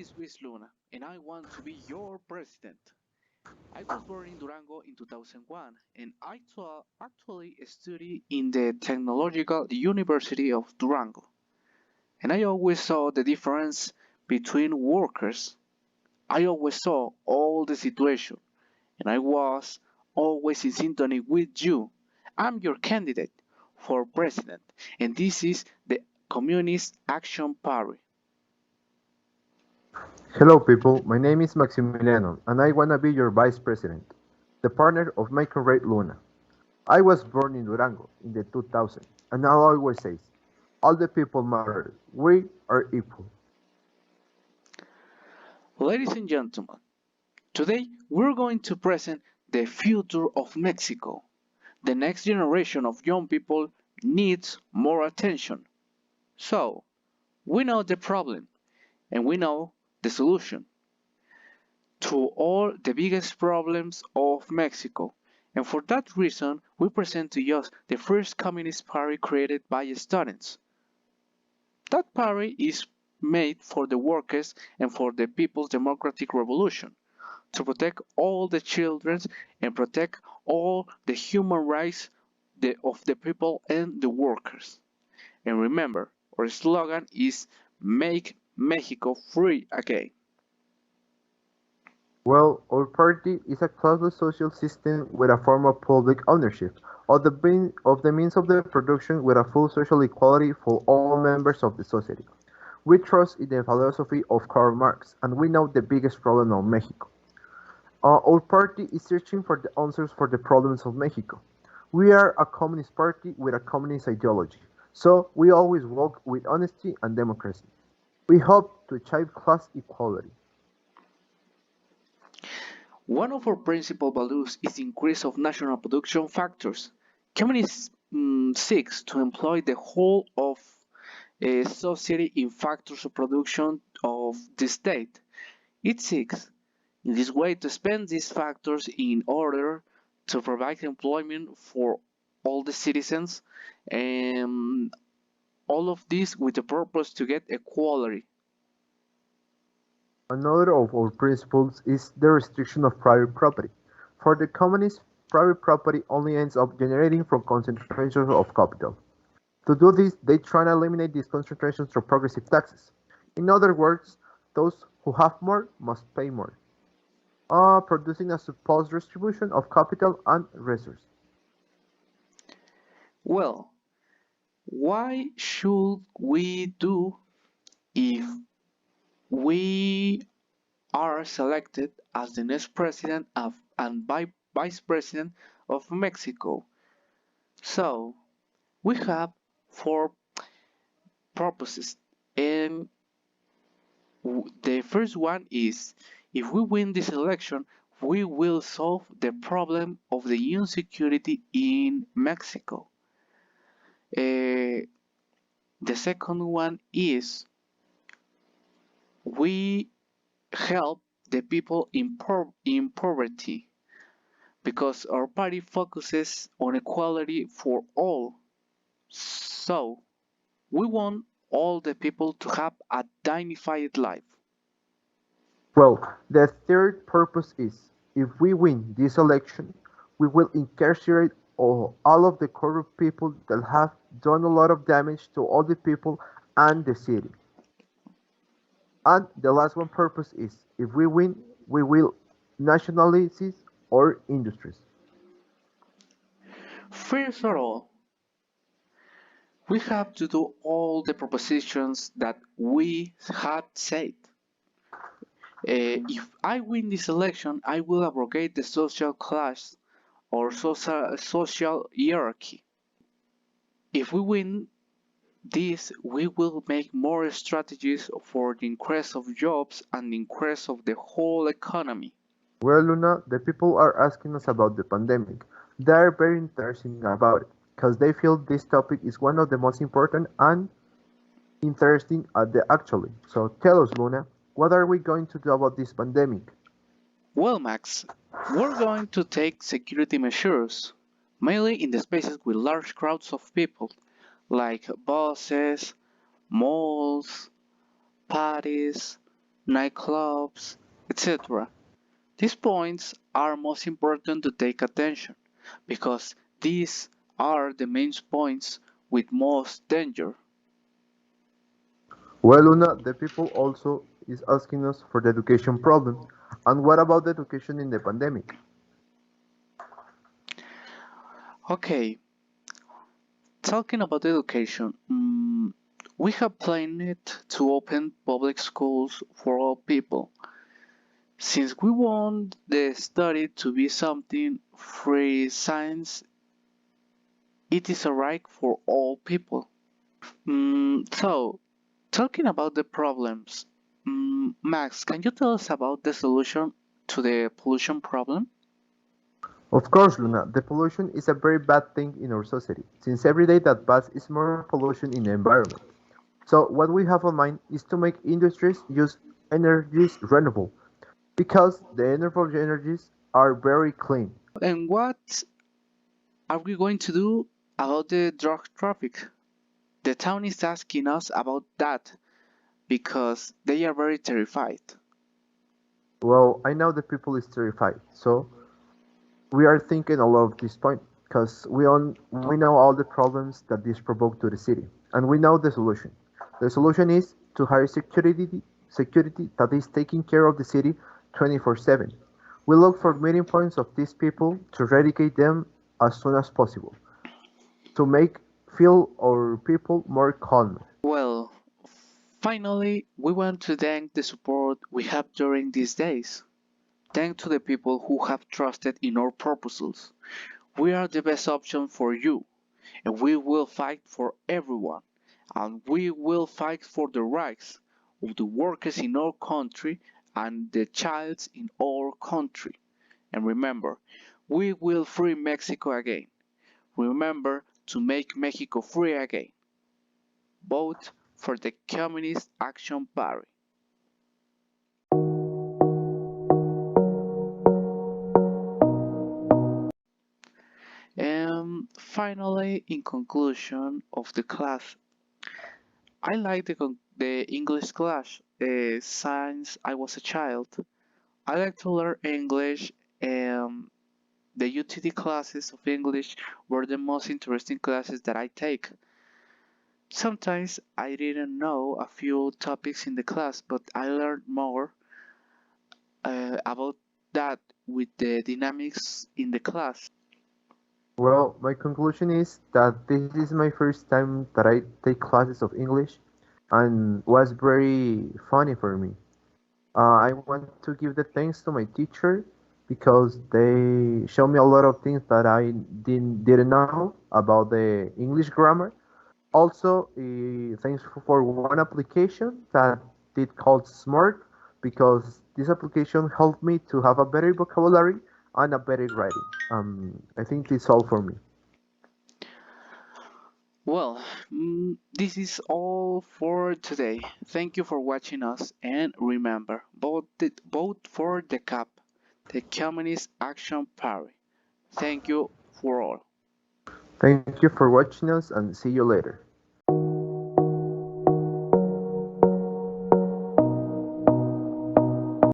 is Luis Luna, and I want to be your president. I was born in Durango in 2001, and actually studied in the Technological University of Durango. And I always saw the difference between workers. I always saw all the situation, and I was always in sympathy with you. I'm your candidate for president, and this is the Communist Action Party. Hello people, my name is Maximiliano and I wanna be your vice president, the partner of my comrade Luna. I was born in Durango in the 2000 and I always says, all the people matter, we are equal. Ladies and gentlemen, today we're going to present the future of Mexico. The next generation of young people needs more attention. So, we know the problem and we know the solution to all the biggest problems of Mexico. And for that reason, we present to you the first Communist Party created by students. That party is made for the workers and for the People's Democratic Revolution, to protect all the children and protect all the human rights of the people and the workers. And remember, our slogan is Make Mexico Free Again. Well, our party is a closed social system with a form of public ownership of the means of the production with a full social equality for all members of the society. We trust in the philosophy of Karl Marx and we know the biggest problem of Mexico. Our party is searching for the answers for the problems of Mexico. We are a communist party with a communist ideology, so we always work with honesty and democracy. We hope to achieve class equality. One of our principal values is the increase of national production factors. Communism seeks to employ the whole of a society in factors of production of the state. It seeks, in this way, to spend these factors in order to provide employment for all the citizens, and all of this with the purpose to get equality. Another of our principles is the restriction of private property. For the communists, private property only ends up generating from concentrations of capital. To do this, they try to eliminate these concentrations through progressive taxes. In other words, those who have more must pay more, producing a supposed distribution of capital and resources. Well, why should we do if we are selected as the next president and vice president of Mexico? So, we have four purposes, and the first one is, if we win this election, we will solve the problem of the insecurity in Mexico. Uh, the second one is, we help the people in poverty, because our party focuses on equality for all. So, we want all the people to have a dignified life. Well, the third purpose is if we win this election, we will incarcerate all of the corrupt people that have done a lot of damage to all the people and the city. And the last one purpose is if we win, we will nationalize our industries. First of all, we have to do all the propositions that we had said. If I win this election, I will abrogate the social class or social hierarchy. If we win this, we will make more strategies for the increase of jobs and the increase of the whole economy. Well, Luna, the people are asking us about the pandemic. They are very interested about it because they feel this topic is one of the most important and interesting at the actually. So tell us, Luna, what are we going to do about this pandemic? Well, Max, we're going to take security measures, mainly in the spaces with large crowds of people, like buses, malls, parties, nightclubs, etc. These points are most important to take attention because these are the main points with most danger. Well, Luna, the people also is asking us for the education problem. And what about the education in the pandemic? Okay, talking about education, we have planned to open public schools for all people. Since we want the study to be something free science, it is a right for all people. So, talking about the problems, Max, can you tell us about the solution to the pollution problem? Of course, Luna, the pollution is a very bad thing in our society, since every day that passes is more pollution in the environment. So what we have on mind is to make industries use energies renewable, because the renewable energies are very clean. And what are we going to do about the drug traffic? The town is asking us about that because they are very terrified. Well, I know the people is terrified, so we are thinking a lot of this point because we know all the problems that this provoked to the city, and we know the solution. The solution is to hire security that is taking care of the city 24/7. We look for meeting points of these people to eradicate them as soon as possible, to make feel our people more calm. Well, finally, we want to thank the support we have during these days. Thank to the people who have trusted in our proposals. We are the best option for you, and we will fight for everyone, and we will fight for the rights of the workers in our country and the childs in our country. And remember, we will free Mexico again. Remember to make Mexico free again. Vote for the Communist Action Party. And finally, in conclusion of the class, I like the English class since I was a child. I like to learn English, and the UTD classes of English were the most interesting classes that I take. Sometimes I didn't know a few topics in the class, but I learned more about that with the dynamics in the class. Well, my conclusion is that this is my first time that I take classes of English and was very funny for me. I want to give the thanks to my teacher because they show me a lot of things that I didn't know about the English grammar. Also, thanks for one application that it called Smart because this application helped me to have a better vocabulary and a better writing. I think that's all for me. Well, this is all for today. Thank you for watching us, and remember, vote for the CAP, the Communist Action Party. Thank you for all. Thank you for watching us and see you later.